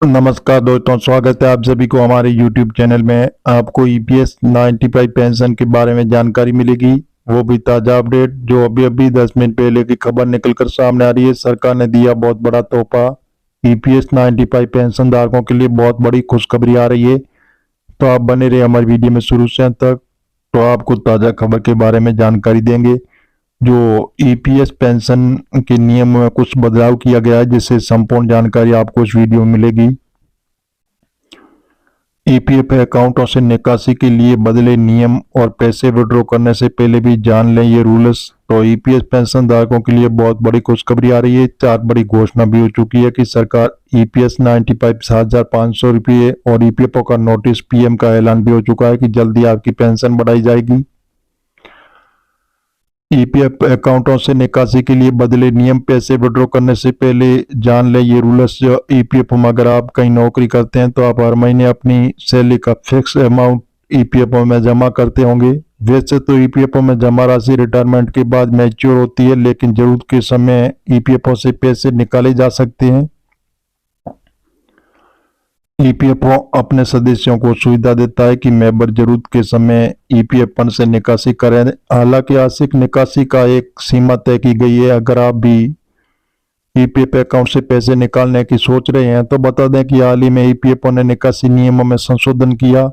नमस्कार दोस्तों, स्वागत है आप सभी को हमारे YouTube चैनल में। आपको EPS 95 पेंशन के बारे में जानकारी मिलेगी, वो भी ताज़ा अपडेट जो अभी अभी 10 मिनट पहले की खबर निकलकर सामने आ रही है। सरकार ने दिया बहुत बड़ा तोहफा। EPS 95 पेंशन धारकों के लिए बहुत बड़ी खुशखबरी आ रही है। तो आप बने रहे हमारी वीडियो में शुरू से अंत तक, तो आपको ताज़ा खबर के बारे में जानकारी देंगे। जो EPS पेंशन के नियम में कुछ बदलाव किया गया है, जिससे संपूर्ण जानकारी आपको इस वीडियो में मिलेगी। EPF अकाउंटों से निकासी के लिए बदले नियम और पैसे विड्रॉ करने से पहले भी जान लें ये रूल्स। तो EPS पेंशन धारकों के लिए बहुत बड़ी खुशखबरी आ रही है। 4 बड़ी घोषणा भी हो चुकी है कि सरकार EPS 95 7,500 रुपये और EPFO का नोटिस PM का ऐलान भी हो चुका है कि जल्दी आपकी पेंशन बढ़ाई जाएगी। EPF अकाउंटों से निकासी के लिए बदले नियम, पैसे विड्रॉ करने से पहले जान ले ये रूल्स। EPFO में अगर आप कहीं नौकरी करते हैं तो आप हर महीने अपनी सैलरी का फिक्स अमाउंट EPFO में जमा करते होंगे। वैसे तो EPFO में जमा राशि रिटायरमेंट के बाद मैच्योर होती है, लेकिन जरूरत के समय EPFO से पैसे निकाले जा सकते हैं। EPFO अपने सदस्यों को सुविधा देता है कि मेंबर जरूरत के समय EPF फंड से निकासी करें। हालांकि आंशिक निकासी का एक सीमा तय की गई है। अगर आप भी EPF अकाउंट से पैसे निकालने की सोच रहे हैं तो बता दें कि हाल ही में EPFO ने निकासी नियमों में संशोधन किया।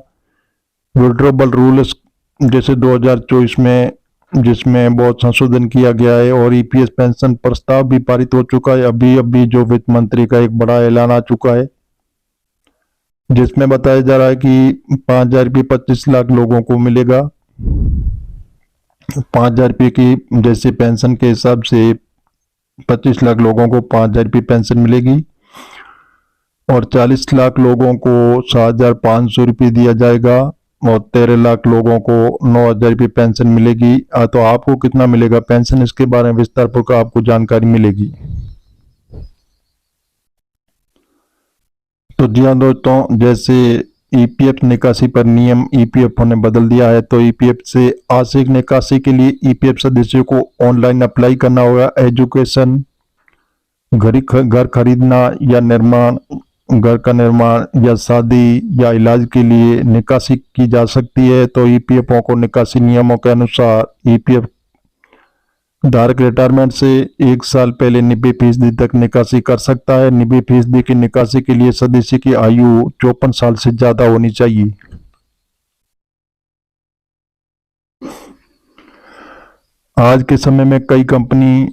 विड्रॉबल रूल्स जैसे 2024 में, जिसमें बहुत संशोधन किया गया है और EPS पेंशन प्रस्ताव भी पारित हो चुका है। अभी जो वित्त मंत्री का एक बड़ा ऐलान आ चुका है, जिसमें बताया जा रहा है कि 5,000 रुपये 25 लाख लोगों को मिलेगा। 5,000 रुपये की जैसे पेंशन के हिसाब से 25 लाख लोगों को 5,000 रुपये पेंशन मिलेगी और 40 लाख लोगों को 7,500 रुपये दिया जाएगा और 13 लाख लोगों को 9,000 रुपये पेंशन मिलेगी। तो आपको कितना मिलेगा पेंशन, इसके बारे में विस्तारपूर्वक आपको जानकारी मिलेगी। तो जी हाँ दोस्तों, जैसे EPF निकासी पर नियम EPFO ने बदल दिया है, तो EPF से आंशिक निकासी के लिए EPF सदस्यों को ऑनलाइन अप्लाई करना होगा। एजुकेशन, घर खरीदना या निर्माण, घर का निर्माण या शादी या इलाज के लिए निकासी की जा सकती है। तो EPFO को निकासी नियमों के अनुसार EPF धारक रिटायरमेंट से 1 साल पहले 90% तक निकासी कर सकता है। 90% की निकासी के लिए सदस्य की आयु 54 साल से ज्यादा होनी चाहिए। आज के समय में कई कंपनी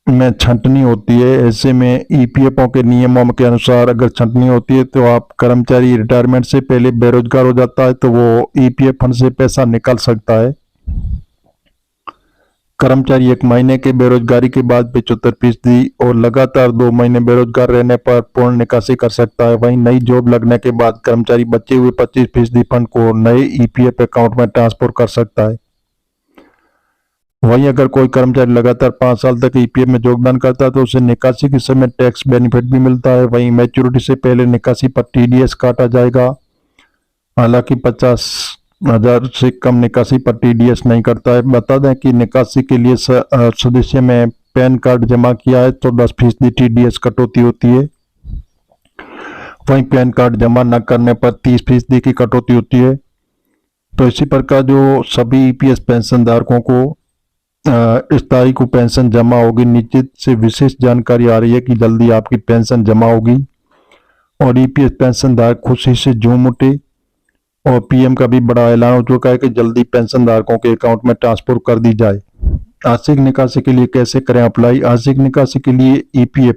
में छंटनी होती है। ऐसे में EPFO के नियमों के अनुसार अगर छंटनी होती है तो आप कर्मचारी रिटायरमेंट से पहले बेरोजगार हो जाता है तो वो EPF फंड से पैसा निकाल सकता है। कर्मचारी 1 महीने के बेरोजगारी के बाद 75% और लगातार 2 महीने बेरोजगार रहने पर पूर्ण निकासी कर सकता है। वहीं नई जॉब लगने के बाद कर्मचारी बचे हुए 25% फंड को नए EPF अकाउंट में ट्रांसफर कर सकता है। वहीं अगर कोई कर्मचारी लगातार 5 साल तक EPF में योगदान करता है तो उसे निकासी के समय टैक्स बेनिफिट भी मिलता है। वहीं मैच्योरिटी से पहले निकासी पर TDS काटा जाएगा। हालांकि 50,000 से कम निकासी पर TDS नहीं करता है। बता दें कि निकासी के लिए सदस्य में पैन कार्ड जमा किया है तो 10% TDS कटौती होती है। वहीं पैन कार्ड जमा न करने पर 30% की कटौती होती है। तो इसी प्रकार जो सभी EPS पेंशन धारकों को इस तारीख को पेंशन जमा होगी। निश्चित से विशेष जानकारी आ रही है कि जल्दी आपकी पेंशन जमा होगी और EPS पेंशन धारक खुशी से झूम उठे। और PM का भी बड़ा ऐलान हो चुका है कि जल्दी पेंशन धारकों के अकाउंट में ट्रांसफर कर दी जाए। आंशिक निकासी के लिए कैसे करें अप्लाई? आंशिक निकासी के लिए EPF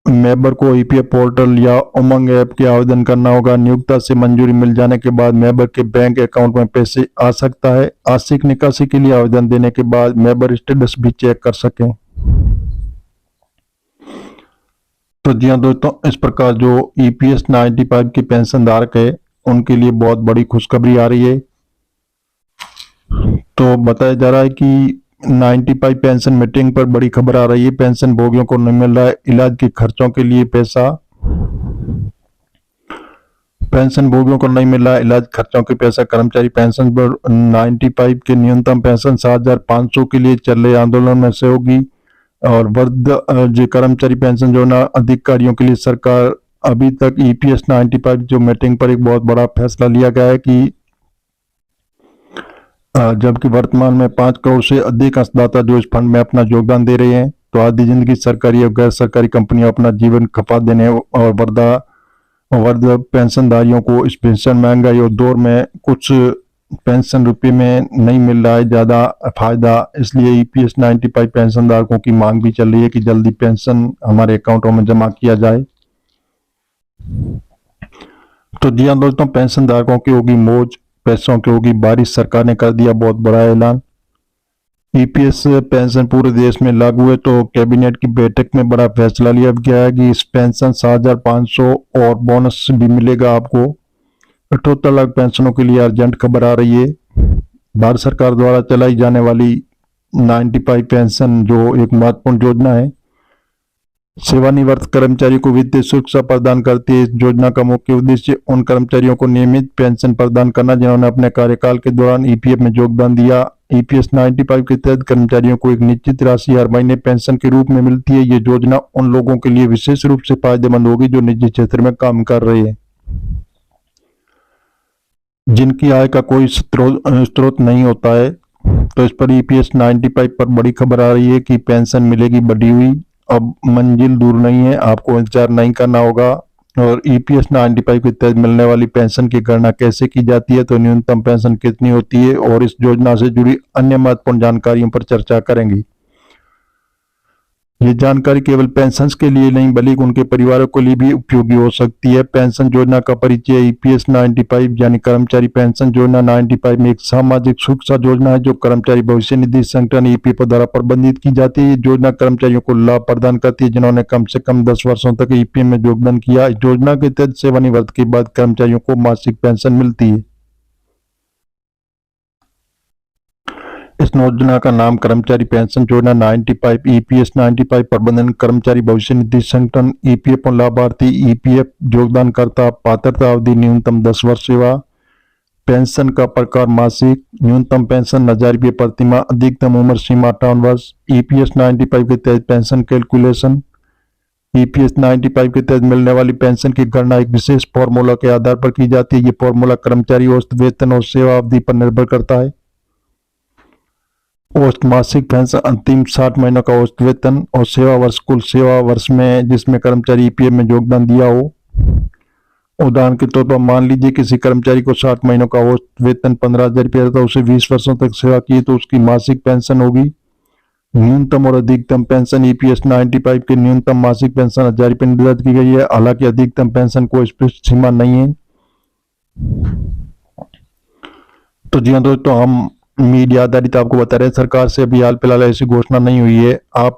मेंबर को EPF पोर्टल या उमंग ऐप के आवेदन करना होगा। नियोक्ता से मंजूरी मिल जाने के बाद मेंबर के बैंक अकाउंट में पैसे आ सकता है। आंशिक निकासी के लिए आवेदन देने के बाद मेंबर स्टेटस भी चेक कर सकें। तो जी हाँ दोस्तों, इस प्रकार जो EPS 95 की पेंशन धारक है उनके लिए बहुत बड़ी खुशखबरी आ रही है। तो बताया जा रहा है कि 95 पेंशन मीटिंग पर बड़ी खबर आ रही है। पेंशन भोगियों को नहीं मिल रहा है इलाज के खर्चों के लिए पैसा। पेंशन भोगियों को नहीं मिल रहा है इलाज खर्चों के पैसा। कर्मचारी पेंशन पर 95 के न्यूनतम पेंशन 7,500 के लिए चल रहे आंदोलन में सहयोगी और जो कर्मचारी पेंशन योजना अधिकारियों के लिए सरकार अभी तक EPS 95 जो मीटिंग पर एक बहुत बड़ा फैसला लिया गया है कि जबकि वर्तमान में 5 करोड़ से अधिक अंशदाता जो इस फंड में अपना योगदान दे रहे हैं, तो आधी जिंदगी सरकारी और गैर सरकारी कंपनियां अपना जीवन खपा देने और वर्ध पेंशनधारियों को इस पेंशन महंगाई और दौर में कुछ पेंशन रुपये में नहीं मिल रहा है ज्यादा फायदा, इसलिए EPS 95 पेंशन धारकों की मांग भी चल रही है कि जल्दी पेंशन हमारे अकाउंटों में जमा किया जाए। तो जी हाँ दोस्तों, पेंशन धारकों की होगी मौज, पैसों की होगी बारिश। सरकार ने कर दिया बहुत बड़ा ऐलान। EPS पेंशन पूरे देश में लागू है, तो कैबिनेट की बैठक में बड़ा फैसला लिया गया है कि इस पेंशन 7,500 और बोनस भी मिलेगा आपको। 78 लाख पेंशनों के लिए अर्जेंट खबर आ रही है। भारत सरकार द्वारा चलाई जाने वाली 95 पेंशन जो एक महत्वपूर्ण योजना है, सेवानिवृत्त कर्मचारियों को वित्तीय सुरक्षा प्रदान करती है। इस योजना का मुख्य उद्देश्य उन कर्मचारियों को नियमित पेंशन प्रदान करना जिन्होंने अपने कार्यकाल के दौरान EPF में योगदान दिया। EPS 95 के तहत कर्मचारियों को एक निश्चित राशि हर महीने पेंशन के रूप में मिलती है। ये योजना उन लोगों के लिए विशेष रूप से फायदेमंद होगी जो निजी क्षेत्र में काम कर रहे हैं, जिनकी आय का कोई स्रोत नहीं होता है। तो इस पर EPS 95 पर बड़ी खबर आ रही है कि पेंशन मिलेगी बढ़ी हुई। अब मंजिल दूर नहीं है, आपको इंतजार नहीं करना होगा। और EPS 95 के तहत मिलने वाली पेंशन की गणना कैसे की जाती है, तो न्यूनतम पेंशन कितनी होती है और इस योजना से जुड़ी अन्य महत्वपूर्ण जानकारियों पर चर्चा करेंगे। ये जानकारी केवल पेंशन के लिए नहीं बल्कि उनके परिवारों के लिए भी उपयोगी हो सकती है। पेंशन योजना का परिचय। EPS 95 यानी कर्मचारी पेंशन योजना 95 में एक सामाजिक सुरक्षा योजना है जो कर्मचारी भविष्य निधि संगठन EPF द्वारा प्रबंधित की जाती है। ये योजना कर्मचारियों को लाभ प्रदान करती है जिन्होंने कम से कम 10 वर्षों तक EPF में योगदान किया। इस योजना के तहत सेवानिवृत्ति के बाद कर्मचारियों को मासिक पेंशन मिलती है। इस योजना का नाम कर्मचारी पेंशन योजना 95 EPS 95 प्रबंधन कर्मचारी भविष्य निधि संगठन EPF और लाभार्थी EPF योगदानकर्ता। पात्रता अवधि न्यूनतम 10 वर्ष। सेवा पेंशन का प्रकार मासिक। न्यूनतम पेंशन 1,000 रुपये प्रति माह। अधिकतम उम्र सीमा 58 वर्ष। EPS 95 के तहत पेंशन कैलकुलेशन। EPS 95 के तहत मिलने वाली पेंशन की गणना एक विशेष फॉर्मूला के आधार पर की जाती है। ये फॉर्मूला कर्मचारी औसत वेतन और सेवा अवधि पर निर्भर करता है। औसत मासिक पेंशन अंतिम 60 महीनों का औसत वेतन और सेवा वर्ष कुल सेवा वर्ष में जिसमें कर्मचारी EPF में योगदान दिया हो। उदाहरण के तौर पर मान लीजिए किसी कर्मचारी को 60 महीनों का औसत वेतन 15,000 रुपये था, उसे 20 वर्षों तक सेवा की तो उसकी मासिक पेंशन होगी। न्यूनतम और अधिकतम पेंशन। EPS 95 की न्यूनतम मासिक पेंशन 1,000 रुपये निर्धारित की गई है, हालांकि अधिकतम पेंशन को स्पष्ट सीमा नहीं है। तो जी हाँ दोस्तों, हम मीडिया आधारित आपको बता रहे हैं, सरकार से अभी हाल फिलहाल ऐसी घोषणा नहीं हुई है। आप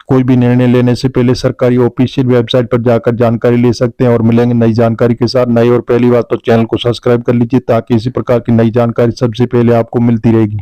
कोई भी निर्णय लेने से पहले सरकारी ऑफिशियल वेबसाइट पर जाकर जानकारी ले सकते हैं और मिलेंगे नई जानकारी के साथ। नई और पहली बात तो चैनल को सब्सक्राइब कर लीजिए ताकि इसी प्रकार की नई जानकारी सबसे पहले आपको मिलती रहेगी।